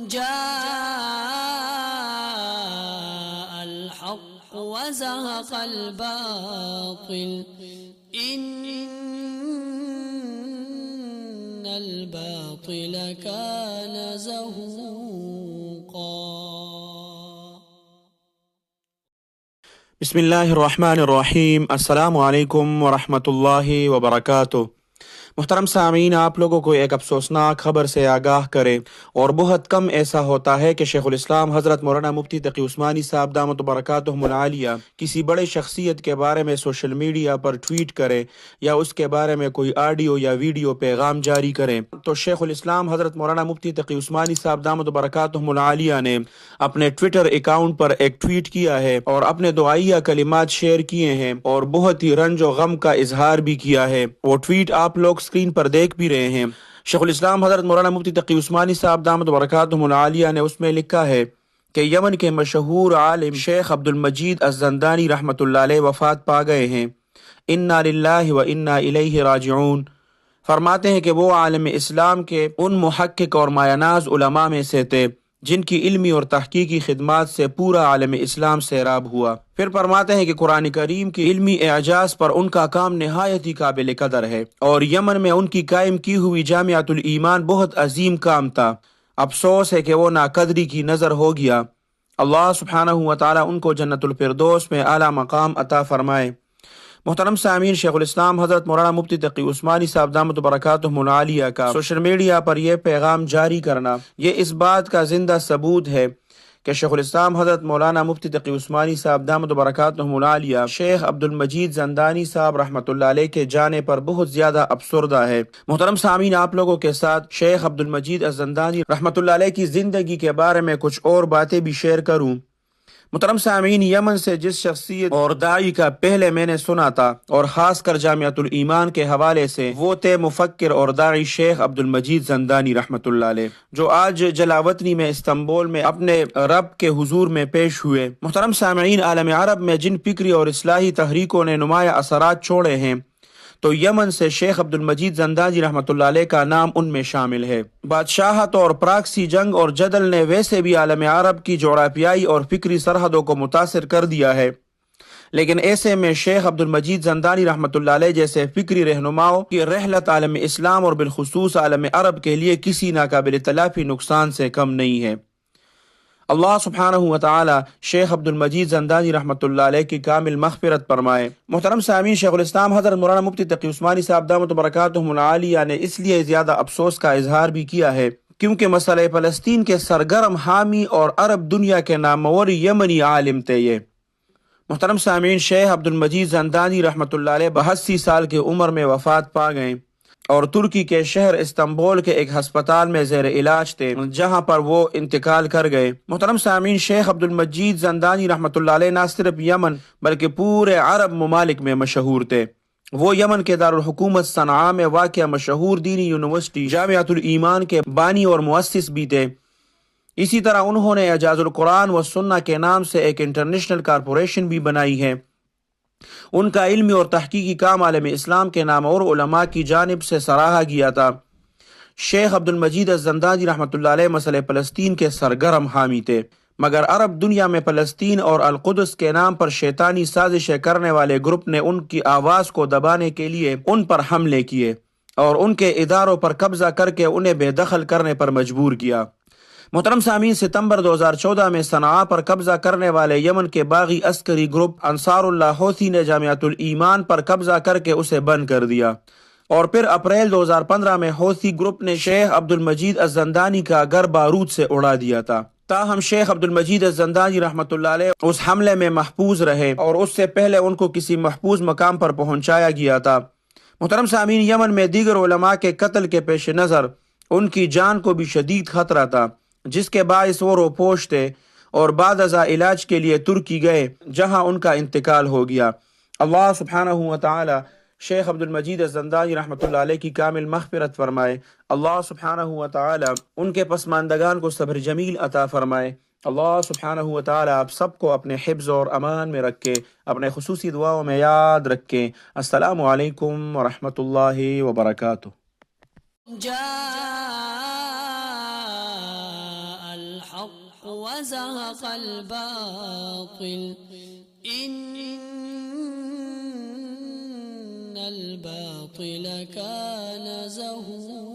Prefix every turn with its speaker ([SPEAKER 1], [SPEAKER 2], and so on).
[SPEAKER 1] جاء الحق وزهق الباطل إن الباطل كان زهوقا.
[SPEAKER 2] بسم اللہ الرحمن الرحیم. السلام علیکم ورحمۃ اللہ وبرکاتہ. محترم سامعین، آپ لوگوں کو ایک افسوسناک خبر سے آگاہ کرے، اور بہت کم ایسا ہوتا ہے کہ شیخ الاسلام حضرت مولانا مفتی تقی عثمانی صاحب دامت برکاتہم العالیہ کسی بڑے شخصیت کے بارے میں سوشل میڈیا پر ٹویٹ کرے یا اس کے بارے میں کوئی آڈیو یا ویڈیو پیغام جاری کرے تو شیخ الاسلام حضرت مولانا مفتی تقی عثمانی صاحب دامت برکاتہم العالیہ نے اپنے ٹویٹر اکاؤنٹ پر ایک ٹویٹ کیا ہے اور اپنے دعائیہ کلمات شیئر کیے ہیں اور بہت ہی رنج و غم کا اظہار بھی کیا ہے. وہ ٹویٹ آپ لوگ اسکرین پر دیکھ بھی رہے ہیں. شیخ الاسلام حضرت مولانا مفتی تقی عثمانی صاحب دامت برکاتہم العالیہ نے اس میں لکھا ہے کہ یمن کے مشہور عالم شیخ عبد المجید الزندانی رحمۃ اللہ علیہ وفات پا گئے ہیں. انا للہ و انا الیہ راجعون. فرماتے ہیں کہ وہ عالم اسلام کے ان محقق اور مایہ ناز علماء میں سے تھے جن کی علمی اور تحقیقی خدمات سے پورا عالم اسلام سیراب ہوا. پھر فرماتے ہیں کہ قرآن کریم کی علمی اعجاز پر ان کا کام نہایت ہی قابل قدر ہے، اور یمن میں ان کی قائم کی ہوئی جامعۃ الایمان بہت عظیم کام تھا. افسوس ہے کہ وہ ناقدری کی نظر ہو گیا. اللہ سبحانہ و تعالیٰ ان کو جنت الفردوس میں اعلیٰ مقام عطا فرمائے. محترم سامعین، شیخ الاسلام حضرت مولانا مفتی تقی عثمانی صاحب دامت برکاتہم العالیہ کا سوشل میڈیا پر یہ پیغام جاری کرنا یہ اس بات کا زندہ ثبوت ہے کہ شیخ الاسلام حضرت مولانا مفتی تقی عثمانی صاحب دامت برکاتہم العالیہ شیخ عبد المجید زندانی صاحب رحمۃ اللہ علیہ کے جانے پر بہت زیادہ افسردہ ہے. محترم سامعین، آپ لوگوں کے ساتھ شیخ عبد المجید الزندانی رحمۃ اللہ علیہ کی زندگی کے بارے میں کچھ اور باتیں بھی شیئر کروں. محترم سامعین، یمن سے جس شخصیت اور داعی کا پہلے میں نے سنا تھا اور خاص کر جامعۃ الایمان کے حوالے سے، وہ تھے مفکر اور داعی شیخ عبد المجید زندانی رحمۃ اللہ علیہ، جو آج جلاوطنی میں استنبول میں اپنے رب کے حضور میں پیش ہوئے. محترم سامعین، عالم عرب میں جن فکری اور اصلاحی تحریکوں نے نمایاں اثرات چھوڑے ہیں تو یمن سے شیخ عبد المجید زندانی رحمۃ اللہ علیہ کا نام ان میں شامل ہے. بادشاہت اور پراکسی جنگ اور جدل نے ویسے بھی عالم عرب کی جغرافیائی اور فکری سرحدوں کو متاثر کر دیا ہے، لیکن ایسے میں شیخ عبد المجید زندانی رحمۃ اللہ علیہ جیسے فکری رہنماؤں کی رحلت عالم اسلام اور بالخصوص عالم عرب کے لیے کسی ناقابل تلافی نقصان سے کم نہیں ہے. اللہ سبحانہ و تعالی شیخ عبد المجید زندانی رحمۃ اللہ علیہ کی کامل مغفرت فرمائے. محترم سامعین، شیخ الاسلام حضرت مولانا مفتی تقی عثمانی صاحب دامت برکاتہم العالیہ نے اس لیے زیادہ افسوس کا اظہار بھی کیا ہے کیونکہ مسئلہ فلسطین کے سرگرم حامی اور عرب دنیا کے نامور یمنی عالم تھے. یہ محترم سامعین، شیخ عبد المجید زندانی رحمۃ اللہ علیہ 82 سال کی عمر میں وفات پا گئے اور ترکی کے شہر استنبول کے ایک ہسپتال میں زیر علاج تھے جہاں پر وہ انتقال کر گئے. محترم سامعین، شیخ عبد المجید زندانی رحمۃ اللہ علیہ نہ صرف یمن بلکہ پورے عرب ممالک میں مشہور تھے. وہ یمن کے دارالحکومت صنعاء میں واقع مشہور دینی یونیورسٹی جامعۃ الایمان کے بانی اور مؤسس بھی تھے. اسی طرح انہوں نے اعجاز القرآن و سنہ کے نام سے ایک انٹرنیشنل کارپوریشن بھی بنائی ہے. ان کا علمی اور تحقیقی کام عالم اسلام کے نامور علماء کی جانب سے سراہا گیا تھا. شیخ عبد المجید الزندانی رحمۃ اللہ علیہ مسئلہ فلسطین کے سرگرم حامی تھے، مگر عرب دنیا میں فلسطین اور القدس کے نام پر شیطانی سازشیں کرنے والے گروپ نے ان کی آواز کو دبانے کے لیے ان پر حملے کیے اور ان کے اداروں پر قبضہ کر کے انہیں بے دخل کرنے پر مجبور کیا. محترم سامعین، ستمبر 2014 میں صنعاء پر قبضہ کرنے والے یمن کے باغی عسکری گروپ انصار اللہ حوثی نے جامعۃ الایمان پر قبضہ کر کے اسے بند کر دیا، اور پھر اپریل 2015 میں حوثی گروپ نے شیخ عبد المجید الزندانی کا گھر بارود سے اڑا دیا تھا. تاہم شیخ عبد المجید الزندانی رحمۃ اللہ علیہ اس حملے میں محفوظ رہے اور اس سے پہلے ان کو کسی محفوظ مقام پر پہنچایا گیا تھا. محترم سامعین، یمن میں دیگر علماء کے قتل کے پیش نظر ان کی جان کو بھی شدید خطرہ تھا، جس کے باعث وہ روپوش تھے اور بعد ازاں علاج کے لیے ترکی گئے جہاں ان کا انتقال ہو گیا. اللہ سبحانہ و تعالی شیخ عبد المجید الزندانی رحمۃ اللہ علیہ کی کامل مغفرت فرمائے. اللہ سبحانہ و تعالی ان کے پسماندگان کو صبر جمیل عطا فرمائے. اللہ سبحانہ و تعالی آپ سب کو اپنے حفظ اور امان میں رکھے، اپنے خصوصی دعاؤں میں یاد رکھے. السلام علیکم ورحمۃ اللہ وبرکاتہ.
[SPEAKER 1] الحق وزهق الباطل إن الباطل كان زهوقا